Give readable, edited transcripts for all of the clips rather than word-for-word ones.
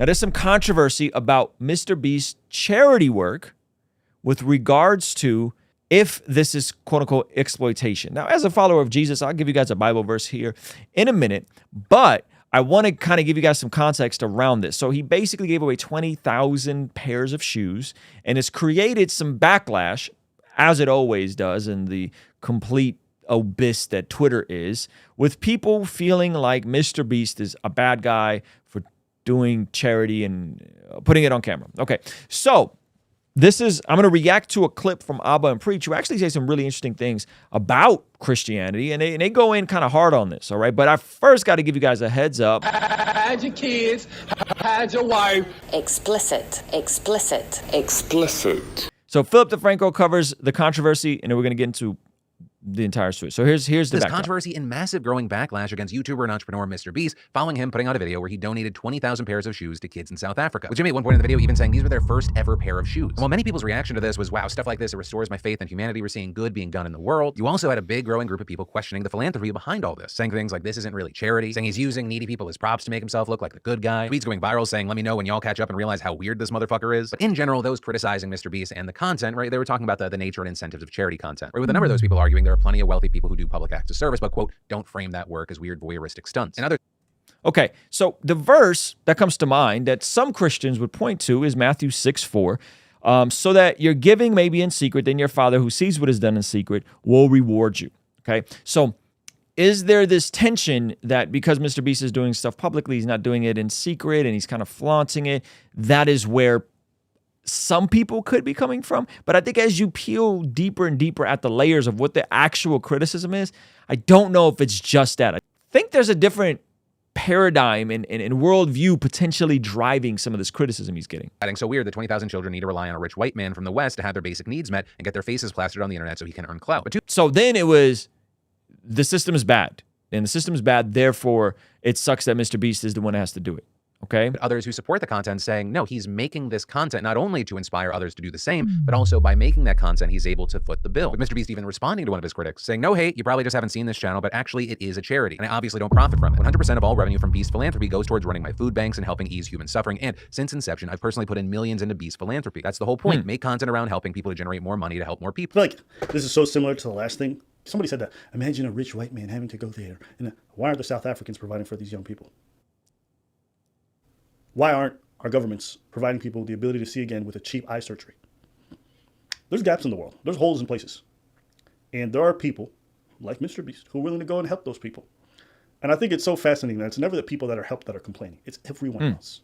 Now, there's some controversy about MrBeast's charity work with regards to if this is quote unquote exploitation. Now, as a follower of Jesus, I'll give you guys a Bible verse here in a minute, but I want to kind of give you guys some context around this. So he basically gave away 20,000 pairs of shoes and has created some backlash, as it always does in the complete abyss that Twitter is, with people feeling like MrBeast is a bad guy for doing charity and putting it on camera. Okay, so I'm going to react to a clip from Abba and Preach, who actually say some really interesting things about Christianity, and they go in kind of hard on this, all right? But I first got to give you guys a heads up. Hide your kids, hide your wife. Explicit, explicit, explicit. So Philip DeFranco covers the controversy, and then we're going to get into the entire story. So here's the background. Controversy and massive growing backlash against YouTuber and entrepreneur MrBeast following him putting out a video where he donated 20,000 pairs of shoes to kids in South Africa, with Jimmy at one point in the video even saying these were their first ever pair of shoes. And while many people's reaction to this was, wow, stuff like this, it restores my faith in humanity, we're seeing good being done in the world, you also had a big growing group of people questioning the philanthropy behind all this, saying things like this isn't really charity, saying he's using needy people as props to make himself look like the good guy, tweets going viral saying, let me know when y'all catch up and realize how weird this motherfucker is. But in general, those criticizing MrBeast and the content, right, they were talking about the nature and incentives of charity content, right, with a number of those people arguing there are plenty of wealthy people who do public acts of service, but quote, don't frame that work as weird voyeuristic stunts. And other. Okay, so the verse that comes to mind that some Christians would point to is Matthew 6:4. So that your giving may be in secret, then your Father who sees what is done in secret will reward you. Okay, so is there this tension that because MrBeast is doing stuff publicly, he's not doing it in secret and he's kind of flaunting it? That is where some people could be coming from. But I think as you peel deeper and deeper at the layers of what the actual criticism is, I don't know if it's just that. I think there's a different paradigm and worldview potentially driving some of this criticism he's getting. So weird that 20,000 children need to rely on a rich white man from the West to have their basic needs met and get their faces plastered on the internet so he can earn clout. So then it was, the system is bad. And the system is bad, therefore it sucks that MrBeast is the one that has to do it. Okay. But others who support the content saying, no, he's making this content not only to inspire others to do the same, but also by making that content, he's able to foot the bill. With MrBeast even responding to one of his critics saying, no hate, you probably just haven't seen this channel, but actually it is a charity. And I obviously don't profit from it. 100% of all revenue from Beast philanthropy goes towards running my food banks and helping ease human suffering. And since inception, I've personally put in millions into Beast philanthropy. That's the whole point. Make content around helping people to generate more money to help more people. Like, this is so similar to the last thing. Somebody said that, imagine a rich white man having to go there. And why aren't the South Africans providing for these young people? Why aren't our governments providing people the ability to see again with a cheap eye surgery? There's gaps in the world. There's holes in places. And there are people like MrBeast who are willing to go and help those people. And I think it's so fascinating that it's never the people that are helped that are complaining. It's everyone else.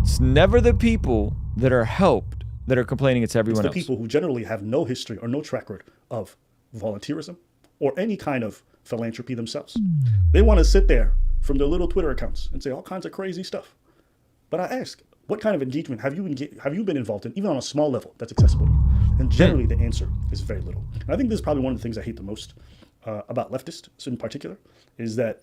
It's never the people that are helped that are complaining. It's everyone else. It's the people who generally have no history or no track record of volunteerism or any kind of philanthropy themselves. They want to sit there from their little Twitter accounts and say all kinds of crazy stuff. But I ask, what kind of engagement have you been involved in, even on a small level that's accessible to you? And generally the answer is very little. And I think this is probably one of the things I hate the most about leftists in particular, is that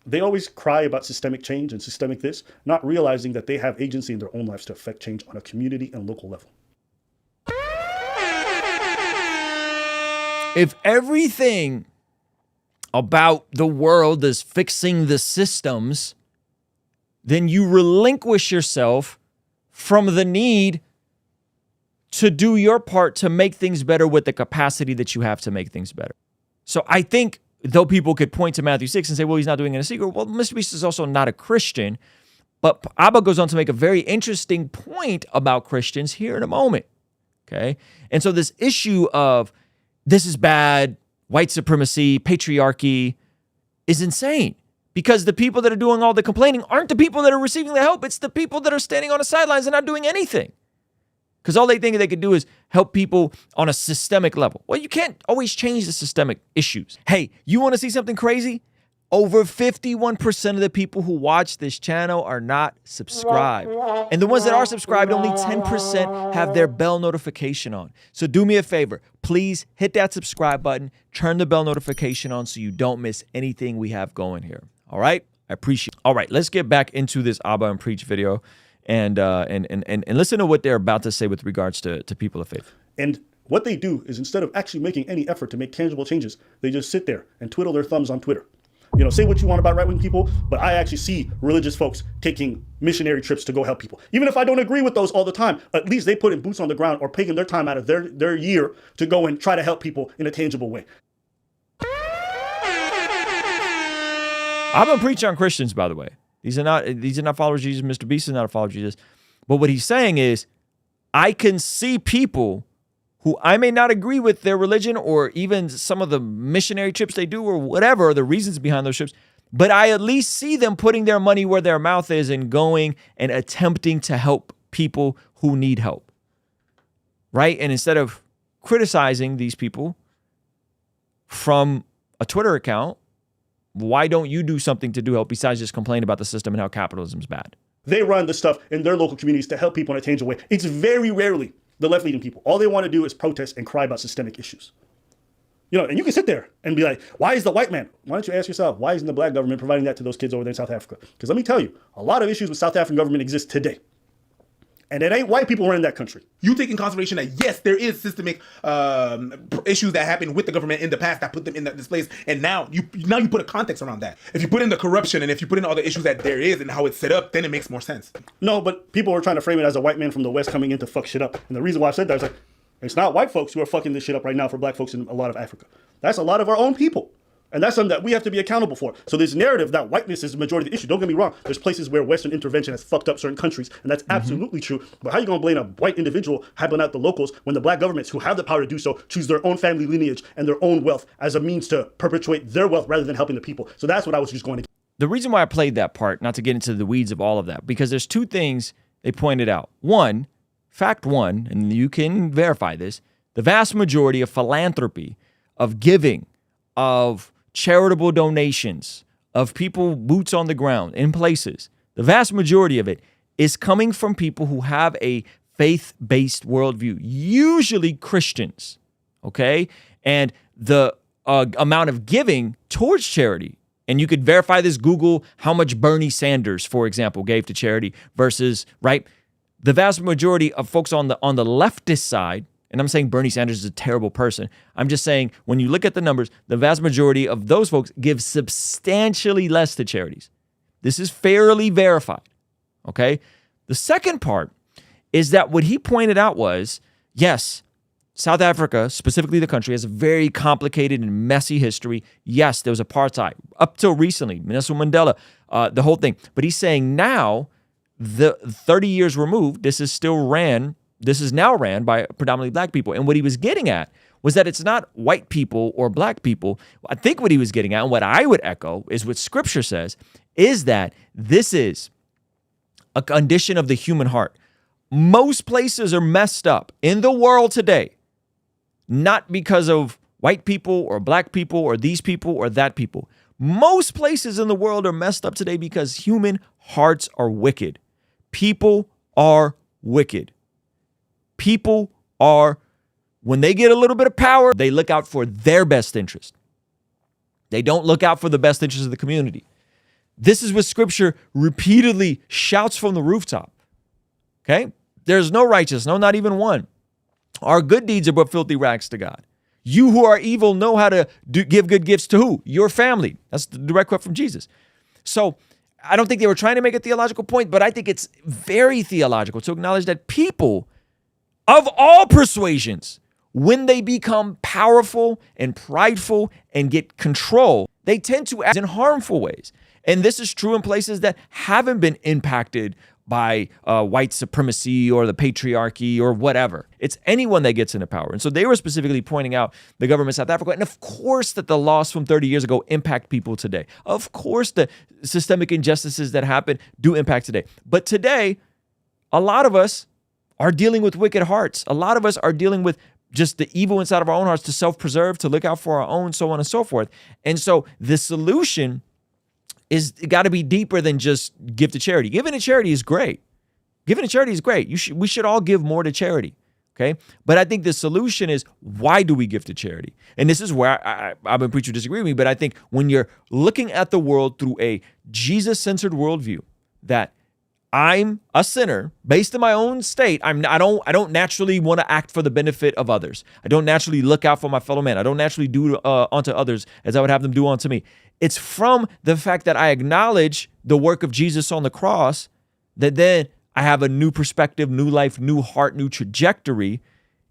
they always cry about systemic change and systemic this, not realizing that they have agency in their own lives to affect change on a community and local level. If everything about the world is fixing the systems, then you relinquish yourself from the need to do your part to make things better with the capacity that you have to make things better. So I think, though people could point to Matthew 6 and say, well, he's not doing it in a secret. Well, MrBeast is also not a Christian. But Abba goes on to make a very interesting point about Christians here in a moment. Okay? And so this issue of this is bad, white supremacy, patriarchy is insane, because the people that are doing all the complaining aren't the people that are receiving the help. It's the people that are standing on the sidelines and not doing anything, because all they think they could do is help people on a systemic level. Well, you can't always change the systemic issues. Hey, you want to see something crazy? Over 51% of the people who watch this channel are not subscribed. And the ones that are subscribed, only 10% have their bell notification on. So do me a favor, please hit that subscribe button, turn the bell notification on so you don't miss anything we have going here. All right? I appreciate it. All right, let's get back into this Abba and Preach video and listen to what they're about to say with regards to people of faith. And what they do is, instead of actually making any effort to make tangible changes, they just sit there and twiddle their thumbs on Twitter. You know, say what you want about right-wing people, but I actually see religious folks taking missionary trips to go help people. Even if I don't agree with those all the time, at least they put in boots on the ground or taking their time out of their year to go and try to help people in a tangible way. I'm gonna preach on Christians, by the way. These are not followers of Jesus. MrBeast is not a follower of Jesus. But what he's saying is, I can see people who I may not agree with their religion or even some of the missionary trips they do or whatever, the reasons behind those trips, but I at least see them putting their money where their mouth is and going and attempting to help people who need help, right? And instead of criticizing these people from a Twitter account, why don't you do something to do help besides just complain about the system and how capitalism is bad? They run the stuff in their local communities to help people in a tangible way. It's very rarely the left-leaning people. All they want to do is protest and cry about systemic issues. You know, and you can sit there and be like, why is the white man? Why don't you ask yourself, why isn't the black government providing that to those kids over there in South Africa? Because let me tell you, a lot of issues with South African government exist today. And it ain't white people running that country. You take in consideration that, yes, there is systemic issues that happened with the government in the past that put them in this place. And now you put a context around that. If you put in the corruption and if you put in all the issues that there is and how it's set up, then it makes more sense. No, but people are trying to frame it as a white man from the West coming in to fuck shit up. And the reason why I said that is like, it's not white folks who are fucking this shit up right now for black folks in a lot of Africa. That's a lot of our own people. And that's something that we have to be accountable for. So this narrative that whiteness is the majority of the issue, don't get me wrong, there's places where Western intervention has fucked up certain countries, and that's absolutely true. But how are you going to blame a white individual helping out the locals when the black governments who have the power to do so choose their own family lineage and their own wealth as a means to perpetuate their wealth rather than helping the people? So that's what I was just going to. The reason why I played that part, not to get into the weeds of all of that, because there's two things they pointed out. One, fact one, and you can verify this, the vast majority of philanthropy, of giving, of charitable donations, of people boots on the ground in places, the vast majority of it is coming from people who have a faith-based worldview, usually Christians, okay? And the amount of giving towards charity, and you could verify this, Google how much Bernie Sanders, for example, gave to charity versus, right? The vast majority of folks on the leftist side, and I'm saying Bernie Sanders is a terrible person. I'm just saying when you look at the numbers, the vast majority of those folks give substantially less to charities. This is fairly verified, okay? The second part is that what he pointed out was, yes, South Africa, specifically the country, has a very complicated and messy history. Yes, there was apartheid up till recently, Nelson Mandela, the whole thing. But he's saying now, the 30 years removed, this is now ran by predominantly black people. And what he was getting at was that it's not white people or black people. I think what he was getting at, and what I would echo, is what scripture says, is that this is a condition of the human heart. Most places are messed up in the world today, not because of white people or black people or these people or that people. Most places in the world are messed up today because human hearts are wicked. People are wicked. People are, when they get a little bit of power, they look out for their best interest. They don't look out for the best interest of the community. This is what scripture repeatedly shouts from the rooftop. Okay? There's no righteous, no, not even one. Our good deeds are but filthy rags to God. You who are evil know how to give good gifts to who? Your family. That's the direct quote from Jesus. So I don't think they were trying to make a theological point, but I think it's very theological to acknowledge that people of all persuasions, when they become powerful and prideful and get control, they tend to act in harmful ways. And this is true in places that haven't been impacted by white supremacy or the patriarchy or whatever. It's anyone that gets into power. And so they were specifically pointing out the government of South Africa. And of course that the laws from 30 years ago impact people today. Of course the systemic injustices that happen do impact today. But today, a lot of us are dealing with wicked hearts. A lot of us are dealing with just the evil inside of our own hearts to self-preserve, to look out for our own, so on and so forth. And so the solution is got to be deeper than just give to charity. Giving to charity is great. Giving to charity is great. We should all give more to charity, okay? But I think the solution is, why do we give to charity? And this is where I've been preaching disagree with me, but I think when you're looking at the world through a Jesus-centered worldview, that I'm a sinner based in my own state. I don't naturally want to act for the benefit of others. I don't naturally look out for my fellow man. I don't naturally do unto others as I would have them do unto me. It's from the fact that I acknowledge the work of Jesus on the cross that then I have a new perspective, new life, new heart, new trajectory,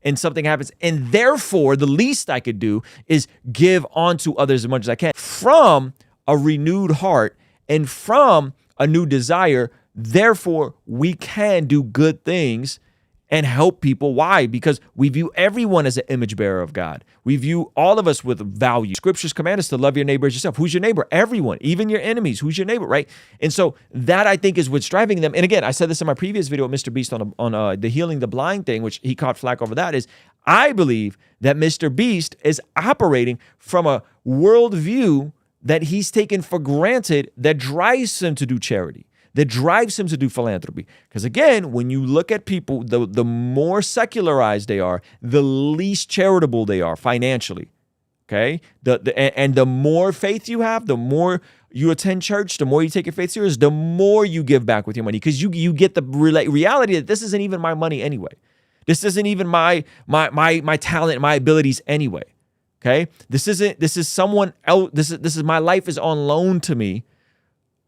and something happens. And therefore, the least I could do is give onto others as much as I can. From a renewed heart and from a new desire, therefore, we can do good things and help people. Why? Because we view everyone as an image bearer of God. We view all of us with value. Scriptures command us to love your neighbor as yourself. Who's your neighbor? Everyone, even your enemies. Who's your neighbor, right? And so that, I think, is what's driving them. And again, I said this in my previous video with MrBeast on the healing the blind thing, which he caught flack over that, is I believe that MrBeast is operating from a worldview that he's taken for granted that drives him to do charity, that drives him to do philanthropy. Because again, when you look at people, the more secularized they are, the least charitable they are financially, okay? And the more faith you have, the more you attend church, the more you take your faith serious, the more you give back with your money, because you get the reality that this isn't even my money anyway. This isn't even my talent, my abilities anyway. Okay, this is someone else. This is my life is on loan to me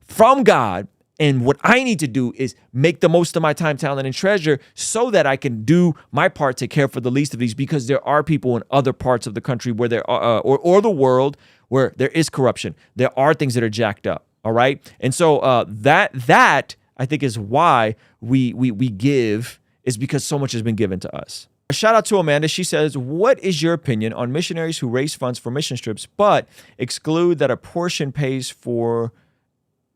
from God. And what I need to do is make the most of my time, talent, and treasure so that I can do my part to care for the least of these, because there are people in other parts of the country where there are, or the world where there is corruption. There are things that are jacked up. All right. And so that I think is why we give, is because so much has been given to us. A shout out to Amanda. She says, what is your opinion on missionaries who raise funds for mission trips, but exclude that a portion pays for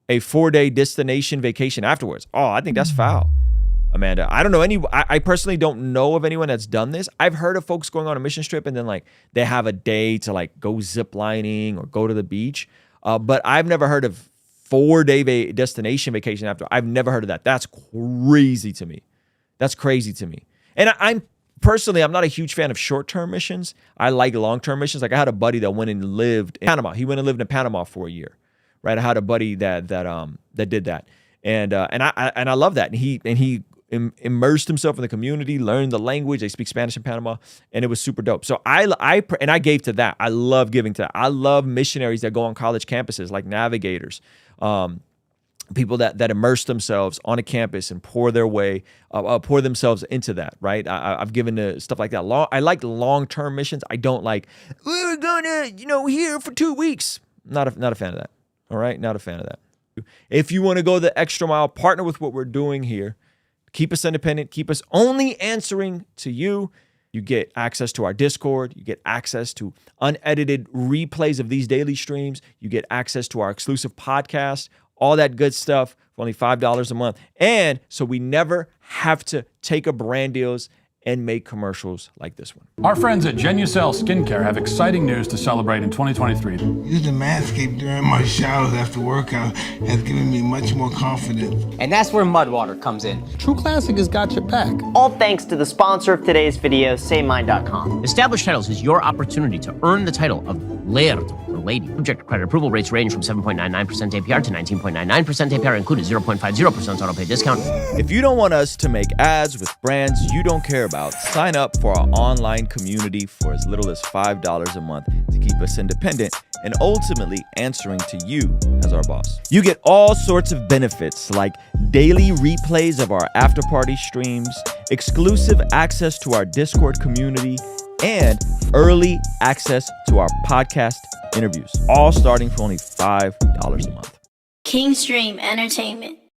a 4-day destination vacation afterwards? Oh, I think that's foul, Amanda. I don't know I personally don't know of anyone that's done this. I've heard of folks going on a mission trip and then like they have a day to like go zip lining or go to the beach. But I've never heard of 4-day destination vacation after. I've never heard of that. That's crazy to me. That's crazy to me. And I'm not a huge fan of short-term missions. I like long-term missions. Like I had a buddy that went and lived in Panama. He went and lived in Panama for a year. Right, I had a buddy that did that, and I love that. And he immersed himself in the community, learned the language. They speak Spanish in Panama, and it was super dope. So I gave to that. I love giving to that. I love missionaries that go on college campuses, like navigators, people that immerse themselves on a campus and pour themselves into that. Right, I've given to stuff like that. I like long-term missions. I don't like we're gonna here for 2 weeks. Not a fan of that. All right, not a fan of that. If you want to go the extra mile, partner with what we're doing here. Keep us independent. Keep us only answering to you. You get access to our Discord. You get access to unedited replays of these daily streams. You get access to our exclusive podcast, all that good stuff for only $5 a month. And so we never have to take a brand deals and make commercials like this one. Our friends at Genucel Skincare have exciting news to celebrate in 2023. Using Manscaped during my showers after workout has given me much more confidence. And that's where Mudwater comes in. True Classic has got your back. All thanks to the sponsor of today's video, SaveMine.com. Established Titles is your opportunity to earn the title of Laird or Lady. Subject to credit approval, rates range from 7.99% APR to 19.99% APR, included 0.50% auto pay discount. If you don't want us to make ads with brands you don't care about, sign up for our online community for as little as $5 a month to keep us independent and ultimately answering to you as our boss. You get all sorts of benefits like daily replays of our after party streams, exclusive access to our Discord community, and early access to our podcast interviews, all starting for only $5 a month. Kingstream Entertainment.